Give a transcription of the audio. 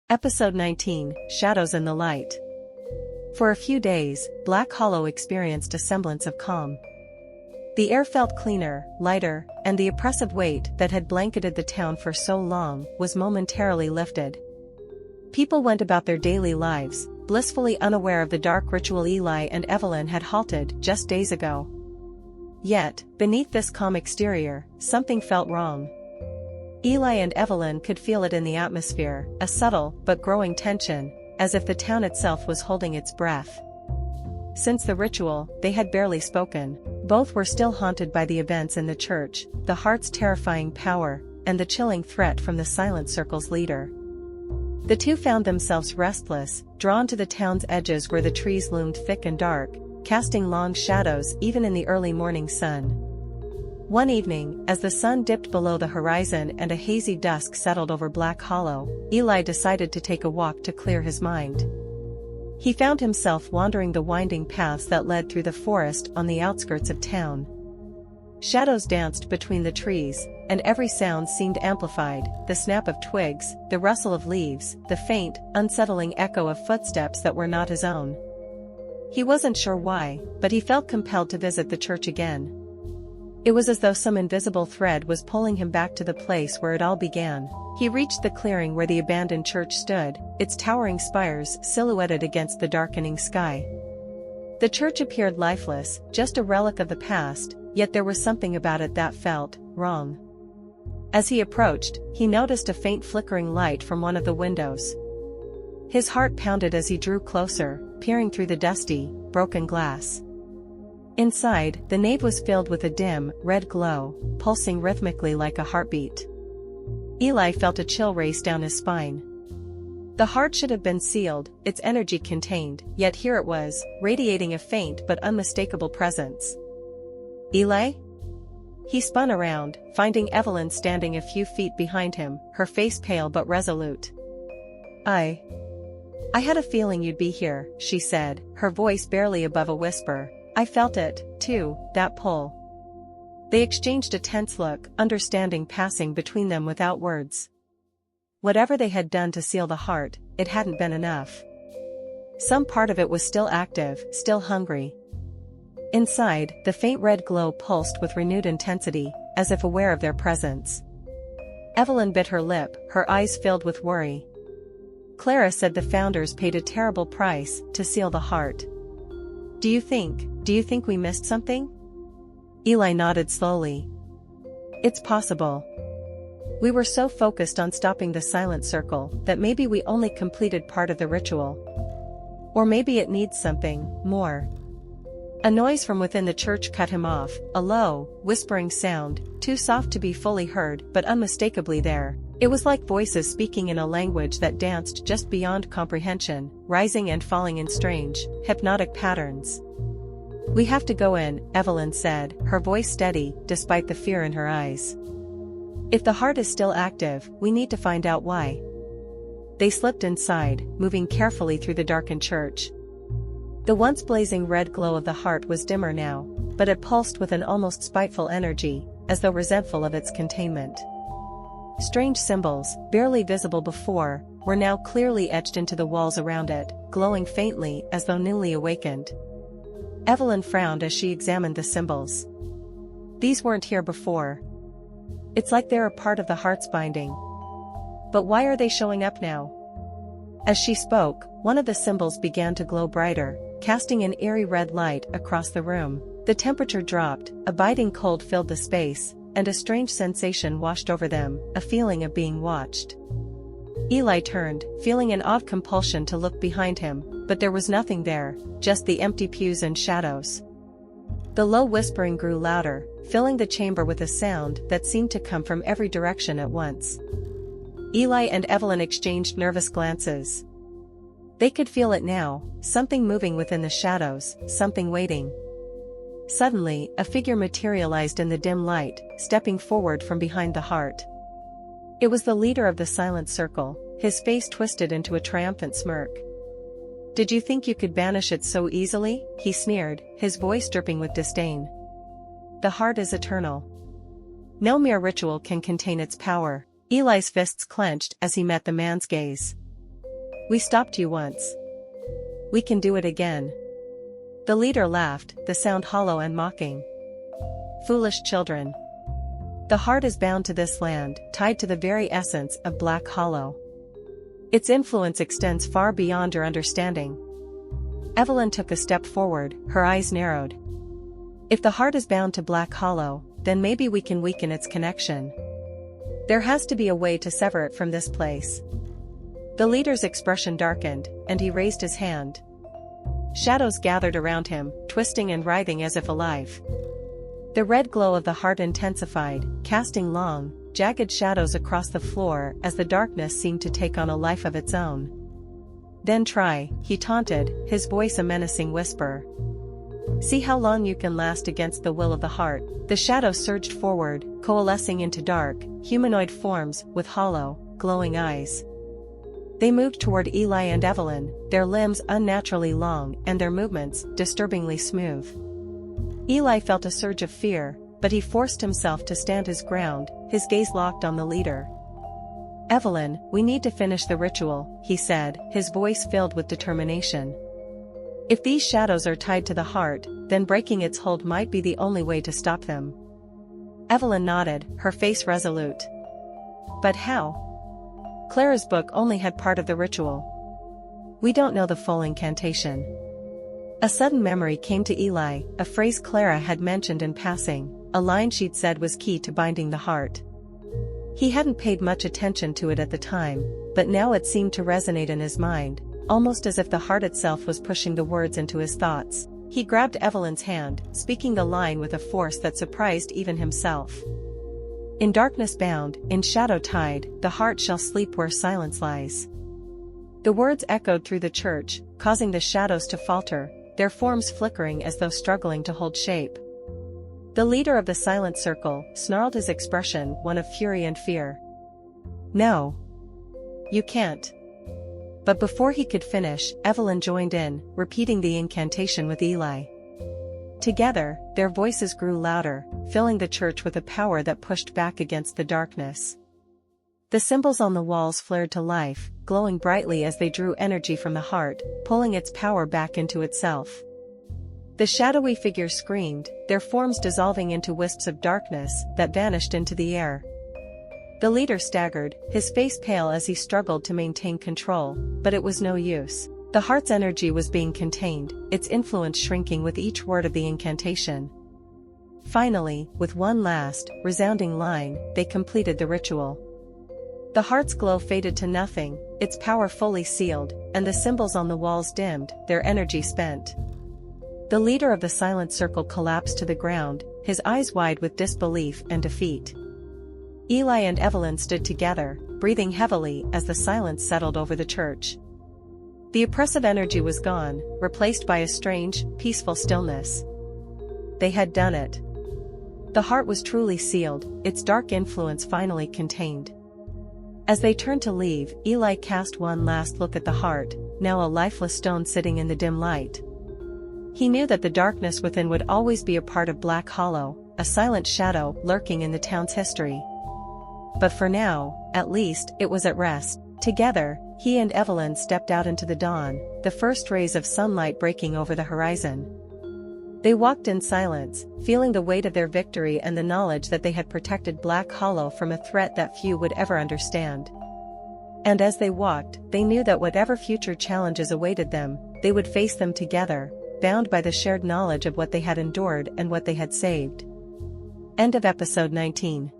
Episode 19, Shadows in the Light. For a few days, Black Hollow experienced a semblance of calm. The air felt cleaner, lighter, and the oppressive weight that had blanketed the town for so long was momentarily lifted. People went about their daily lives, blissfully unaware of the dark ritual Eli and Evelyn had halted just days ago. Yet, beneath this calm exterior, something felt wrong. Eli and Evelyn could feel it in the atmosphere, a subtle but growing tension, as if the town itself was holding its breath. Since the ritual, they had barely spoken. Both were still haunted by the events in the church, the heart's terrifying power, and the chilling threat from the Silent Circle's leader. The two found themselves restless, drawn to the town's edges where the trees loomed thick and dark, casting long shadows even in the early morning sun. One evening, as the sun dipped below the horizon and a hazy dusk settled over Black Hollow, Eli decided to take a walk to clear his mind. He found himself wandering the winding paths that led through the forest on the outskirts of town. Shadows danced between the trees, and every sound seemed amplified, the snap of twigs, the rustle of leaves, the faint, unsettling echo of footsteps that were not his own. He wasn't sure why, but he felt compelled to visit the church again. It was as though some invisible thread was pulling him back to the place where it all began. He reached the clearing where the abandoned church stood, its towering spires silhouetted against the darkening sky. The church appeared lifeless, just a relic of the past, yet there was something about it that felt wrong. As he approached, he noticed a faint flickering light from one of the windows. His heart pounded as he drew closer, peering through the dusty, broken glass. Inside, the nave was filled with a dim, red glow, pulsing rhythmically like a heartbeat. Eli felt a chill race down his spine. The heart should have been sealed, its energy contained, yet here it was, radiating a faint but unmistakable presence. Eli? He spun around, finding Evelyn standing a few feet behind him, her face pale but resolute. I had a feeling you'd be here, she said, her voice barely above a whisper. I felt it, too, that pull. They exchanged a tense look, understanding passing between them without words. Whatever they had done to seal the heart, it hadn't been enough. Some part of it was still active, still hungry. Inside, the faint red glow pulsed with renewed intensity, as if aware of their presence. Evelyn bit her lip, her eyes filled with worry. Clara said the founders paid a terrible price to seal the heart. Do you think we missed something? Eli nodded slowly. It's possible. We were so focused on stopping the Silent Circle that maybe we only completed part of the ritual. Or maybe it needs something more. A noise from within the church cut him off, a low, whispering sound, too soft to be fully heard but unmistakably there. It was like voices speaking in a language that danced just beyond comprehension, rising and falling in strange, hypnotic patterns. We have to go in, Evelyn said, her voice steady, despite the fear in her eyes. If the heart is still active, we need to find out why. They slipped inside, moving carefully through the darkened church. The once blazing red glow of the heart was dimmer now, but it pulsed with an almost spiteful energy, as though resentful of its containment. Strange symbols, barely visible before, were now clearly etched into the walls around it, glowing faintly as though newly awakened. Evelyn frowned as she examined the symbols. These weren't here before. It's like they're a part of the heart's binding. But why are they showing up now? As she spoke, one of the symbols began to glow brighter, casting an eerie red light across the room. The temperature dropped, a biting cold filled the space, and a strange sensation washed over them, a feeling of being watched. Eli turned, feeling an odd compulsion to look behind him, but there was nothing there, just the empty pews and shadows. The low whispering grew louder, filling the chamber with a sound that seemed to come from every direction at once. Eli and Evelyn exchanged nervous glances. They could feel it now, something moving within the shadows, something waiting. Suddenly, a figure materialized in the dim light, stepping forward from behind the heart. It was the leader of the Silent Circle, his face twisted into a triumphant smirk. Did you think you could banish it so easily? He sneered, his voice dripping with disdain. The heart is eternal. No mere ritual can contain its power. Eli's fists clenched as he met the man's gaze. We stopped you once. We can do it again. The leader laughed, the sound hollow and mocking. Foolish children. The heart is bound to this land, tied to the very essence of Black Hollow. Its influence extends far beyond your understanding. Evelyn took a step forward, her eyes narrowed. If the heart is bound to Black Hollow, then maybe we can weaken its connection. There has to be a way to sever it from this place. The leader's expression darkened, and he raised his hand. Shadows gathered around him, twisting and writhing as if alive. The red glow of the heart intensified, casting long, jagged shadows across the floor as the darkness seemed to take on a life of its own. Then try, he taunted, his voice a menacing whisper. See how long you can last against the will of the heart. The shadows surged forward, coalescing into dark, humanoid forms with hollow, glowing eyes. They moved toward Eli and Evelyn, their limbs unnaturally long and their movements disturbingly smooth. Eli felt a surge of fear, but he forced himself to stand his ground, his gaze locked on the leader. Evelyn, we need to finish the ritual, he said, his voice filled with determination. If these shadows are tied to the heart, then breaking its hold might be the only way to stop them. Evelyn nodded, her face resolute. But how? Clara's book only had part of the ritual. We don't know the full incantation. A sudden memory came to Eli, a phrase Clara had mentioned in passing, a line she'd said was key to binding the heart. He hadn't paid much attention to it at the time, but now it seemed to resonate in his mind, almost as if the heart itself was pushing the words into his thoughts. He grabbed Evelyn's hand, speaking the line with a force that surprised even himself. In darkness bound, in shadow tied, the heart shall sleep where silence lies. The words echoed through the church, causing the shadows to falter, their forms flickering as though struggling to hold shape. The leader of the silent circle snarled, his expression one of fury and fear. No. You can't. But before he could finish, Evelyn joined in, repeating the incantation with Eli. Together, their voices grew louder, filling the church with a power that pushed back against the darkness. The symbols on the walls flared to life, glowing brightly as they drew energy from the heart, pulling its power back into itself. The shadowy figures screamed, their forms dissolving into wisps of darkness that vanished into the air. The leader staggered, his face pale as he struggled to maintain control, but it was no use. The heart's energy was being contained, its influence shrinking with each word of the incantation. Finally, with one last, resounding line, they completed the ritual. The heart's glow faded to nothing, its power fully sealed, and the symbols on the walls dimmed, their energy spent. The leader of the silent circle collapsed to the ground, his eyes wide with disbelief and defeat. Eli and Evelyn stood together, breathing heavily as the silence settled over the church. The oppressive energy was gone, replaced by a strange, peaceful stillness. They had done it. The heart was truly sealed, its dark influence finally contained. As they turned to leave, Eli cast one last look at the heart, now a lifeless stone sitting in the dim light. He knew that the darkness within would always be a part of Black Hollow, a silent shadow lurking in the town's history. But for now, at least, it was at rest. Together, he and Evelyn stepped out into the dawn, the first rays of sunlight breaking over the horizon. They walked in silence, feeling the weight of their victory and the knowledge that they had protected Black Hollow from a threat that few would ever understand. And as they walked, they knew that whatever future challenges awaited them, they would face them together, bound by the shared knowledge of what they had endured and what they had saved. End of episode 19.